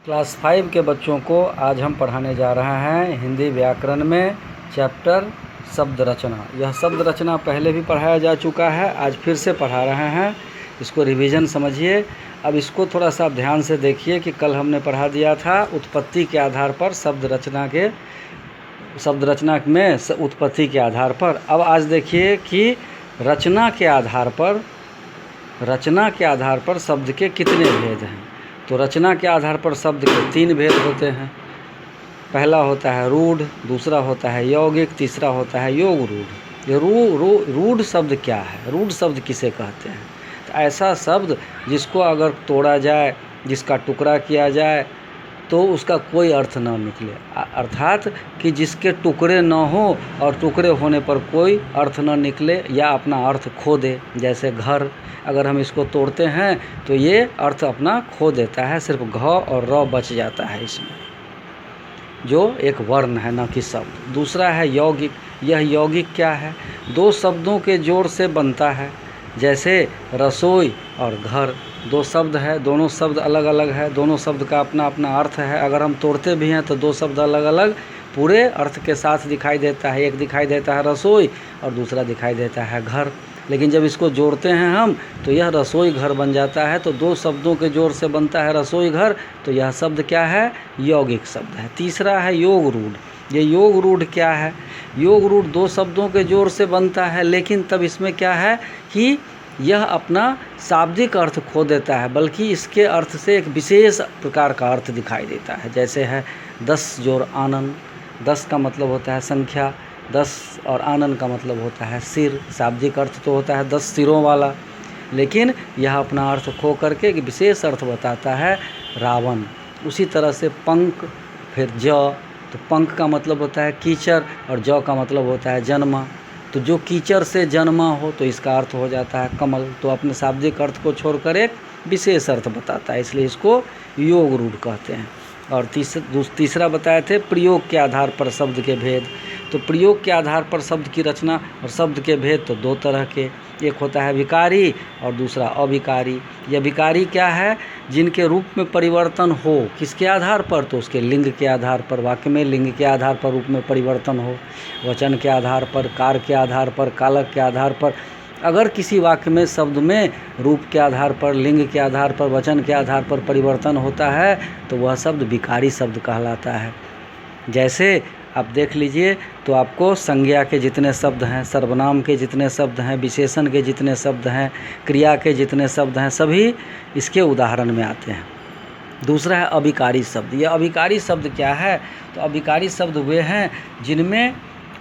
Class 5 के बच्चों को आज हम पढ़ाने जा रहे हैं हिंदी व्याकरण में चैप्टर शब्द रचना। यह शब्द रचना पहले भी पढ़ाया जा चुका है, आज फिर से पढ़ा रहे हैं। इसको रिवीजन समझिए। अब इसको थोड़ा सा ध्यान से देखिए कि कल हमने पढ़ा दिया था उत्पत्ति के आधार पर शब्द रचना में उत्पत्ति के आधार पर। अब आज देखिए कि रचना के आधार पर शब्द के कितने भेद हैं। तो रचना के आधार पर शब्द के 3 भेद होते हैं। पहला होता है रूढ़, दूसरा होता है यौगिक, तीसरा होता है योग रूढ़। ये रूढ़ शब्द क्या है? रूढ़ शब्द किसे कहते हैं? तो ऐसा शब्द जिसको अगर तोड़ा जाए, जिसका टुकड़ा किया जाए तो उसका कोई अर्थ न निकले, अर्थात कि जिसके टुकड़े न हो और टुकड़े होने पर कोई अर्थ न निकले या अपना अर्थ खो दे। जैसे घर, अगर हम इसको तोड़ते हैं तो ये अर्थ अपना खो देता है, सिर्फ घ और र बच जाता है इसमें, जो एक वर्ण है न कि शब्द। दूसरा है यौगिक। यह यौगिक क्या है? 2 शब्दों के जोड़ से बनता है। जैसे रसोई और घर, 2 शब्द है, दोनों शब्द अलग अलग है, दोनों शब्द का अपना अपना अर्थ है। अगर हम तोड़ते भी हैं तो 2 शब्द अलग अलग पूरे अर्थ के साथ दिखाई देता है। एक दिखाई देता है रसोई और दूसरा दिखाई देता है घर। लेकिन जब इसको जोड़ते हैं हम तो यह रसोई घर बन जाता है। तो 2 शब्दों के जोड़ से बनता है रसोई घर, तो यह शब्द क्या है? यौगिक शब्द है। तीसरा है योग रूढ़। ये योग रूढ़ क्या है? योग रूढ़ 2 शब्दों के जोड़ से बनता है, लेकिन तब इसमें क्या है कि यह अपना शाब्दिक अर्थ खो देता है, बल्कि इसके अर्थ से एक विशेष प्रकार का अर्थ दिखाई देता है। जैसे है 10 जोड़ आनन। 10 का मतलब होता है संख्या, 10 और आनन का मतलब होता है सिर। शाब्दिक अर्थ तो होता है 10 सिरों वाला, लेकिन यह अपना अर्थ खो करके एक विशेष अर्थ बताता है रावण। उसी तरह से पंख, फिर ज, तो पंख का मतलब होता है कीचड़ और ज का मतलब होता है जन्मा। तो जो कीचड़ से जन्मा हो तो इसका अर्थ हो जाता है कमल। तो अपने शाब्दिक अर्थ को छोड़कर एक विशेष अर्थ बताता है, इसलिए इसको योग रूढ़ कहते हैं। और तीसरा बताए थे प्रयोग के आधार पर शब्द के भेद। तो प्रयोग के आधार पर शब्द की रचना और शब्द के भेद तो 2 तरह के, एक होता है विकारी और दूसरा अविकारी। यह विकारी क्या है? जिनके रूप में परिवर्तन हो। किसके आधार पर? तो उसके लिंग के आधार पर। वाक्य में लिंग के आधार पर रूप में परिवर्तन हो, वचन के आधार पर, कार के आधार पर, कालक के आधार पर। अगर किसी वाक्य में शब्द में रूप के आधार पर, लिंग के आधार पर, वचन के आधार पर परिवर्तन होता है तो वह शब्द विकारी शब्द कहलाता है। जैसे आप देख लीजिए तो आपको संज्ञा के जितने शब्द हैं, सर्वनाम के जितने शब्द हैं, विशेषण के जितने शब्द हैं, क्रिया के जितने शब्द हैं, सभी इसके उदाहरण में आते हैं। दूसरा है अविकारी शब्द। यह अविकारी शब्द क्या है? तो अविकारी शब्द वे हैं जिनमें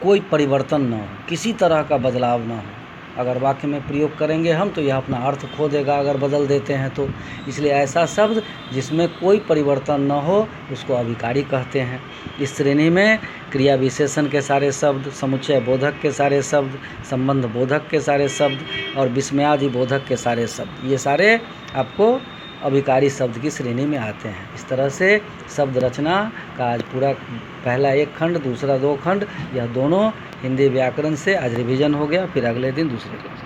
कोई परिवर्तन न हो, किसी तरह का बदलाव न हो। अगर वाक्य में प्रयोग करेंगे हम तो यह अपना अर्थ खो देगा अगर बदल देते हैं तो। इसलिए ऐसा शब्द जिसमें कोई परिवर्तन न हो उसको अविकारी कहते हैं। इस श्रेणी में क्रिया विशेषण के सारे शब्द, समुच्चय बोधक के सारे शब्द, संबंध बोधक के सारे शब्द और विस्मयादि बोधक के सारे शब्द, ये सारे आपको अविकारी शब्द की श्रेणी में आते हैं। इस तरह से शब्द रचना का आज पूरा पहला 1 खंड, दूसरा 2 खंड, यह दोनों हिंदी व्याकरण से आज रिवीजन हो गया। फिर अगले दिन दूसरे क्लास।